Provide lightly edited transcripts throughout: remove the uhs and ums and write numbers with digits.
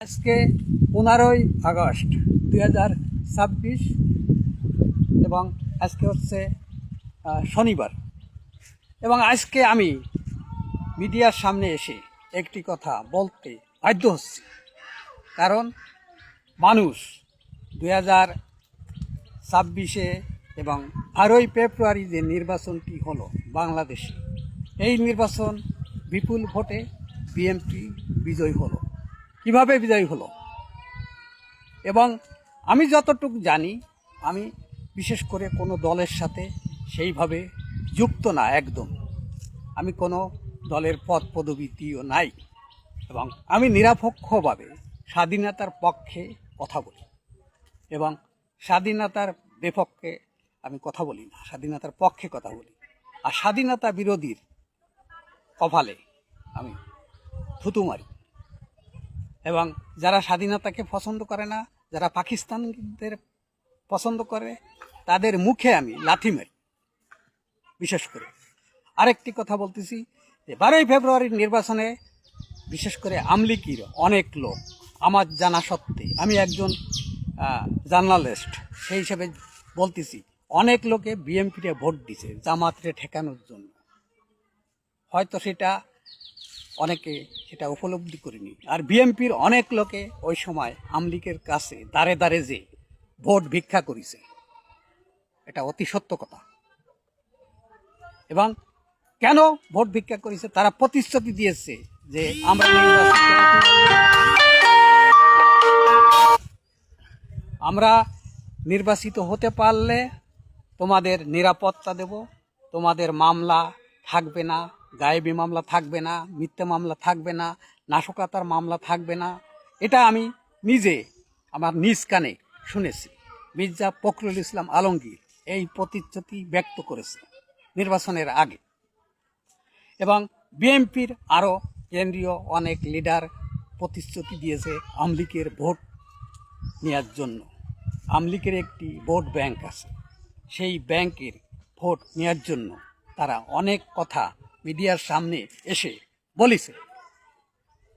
আজকে 15ই আগস্ট 2026 এবং আজকে হচ্ছে শনিবার। এবং আজকে আমি মিডিয়ার সামনে এসে একটি কথা বলতে বাধ্য হচ্ছি, কারণ মানুষ 2026-এ এবং 12ই ফেব্রুয়ারি যে নির্বাচনটি হলো বাংলাদেশে, এই নির্বাচন বিপুল ভোটে বিএনপি বিজয়ী হলো। কিভাবে বিজয়ী হলো? এবং আমি যতটুকু জানি, আমি বিশেষ করে কোনো দলের সাথে সেইভাবে যুক্ত না, একদম আমি কোনো দলের পদ পদবীও নাই, এবং আমি নিরপেক্ষভাবে স্বাধীনতার পক্ষে কথা বলি এবং স্বাধীনতার বিপক্ষে আমি কথা বলি না, স্বাধীনতার পক্ষে কথা বলি। আর স্বাধীনতা বিরোধীর কপালে আমি থুতু মারি, এবং যারা স্বাধীনতাকে পছন্দ করে না, যারা পাকিস্তানদের পছন্দ করে, তাদের মুখে আমি লাথি মারি। বিশেষ করে আরেকটি কথা বলতেছি যে 12ই ফেব্রুয়ারির নির্বাচনে বিশেষ করে আমলিকির অনেক লোক, আমার জানা সত্ত্বে, আমি একজন জার্নালিস্ট সেই হিসেবে বলতেছি, অনেক লোকে বিএনপিতে ভোট দিছে জামাতরে ঠেকানোর জন্য। হয়তো অনেকে সেটা উপলব্ধি করেনি। আর বিএনপির অনেক লোকে ওই সময় আমলিকের কাছে দাঁড়ে দাঁড়ে যে ভোট ভিক্ষা করেছে, এটা অতি সত্য কথা। এবং কেন ভোট ভিক্ষা করেছে? তারা প্রতিশ্রুতি দিয়েছে যে আমরা নির্বাচিত হতে পারলে তোমাদের নিরাপত্তা দেব, তোমাদের মামলা থাকবে না, গায়েবী মামলা থাকবে না, মিথ্যা মামলা থাকবে না, নাশকতার মামলা থাকবে না। এটা আমি নিজে আমার নিজ কানে শুনেছি। মির্জা ফখরুল ইসলাম আলমগীর এই প্রতিশ্রুতি ব্যক্ত করেছে নির্বাচনের আগে। এবং বিএনপির আরও কেন্দ্রীয় অনেক লিডার প্রতিশ্রুতি দিয়েছে আমলিকের ভোট নেওয়ার জন্য। আমলিকের একটি ভোট ব্যাংক আছে, সেই ব্যাংকের ভোট নেওয়ার জন্য তারা অনেক কথা মিডিয়ার সামনে এসে বলেছে।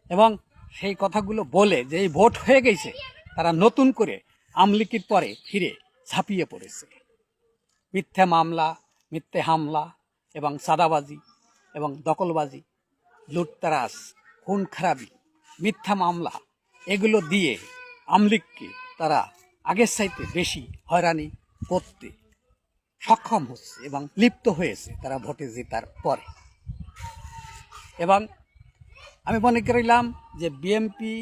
এবং সেই কথাগুলো বলে যে এই ভোট হয়ে গেছে, তারা নতুন করে আমলিকির পরে ফিরে ঝাঁপিয়ে পড়েছে। মিথ্যা মামলা, মিথ্যে হামলা এবং চাঁদাবাজি এবং দখলবাজি, লুটতারাজ, খুন খারাপি, মিথ্যা মামলা, এগুলো দিয়ে আমলিককে তারা আগের চাইতে বেশি হয়রানি করতে সক্ষম হচ্ছে এবং লিপ্ত হয়েছে তারা ভোটে জেতার পরে। এবং আমি মনে করিলাম যে বিএনপি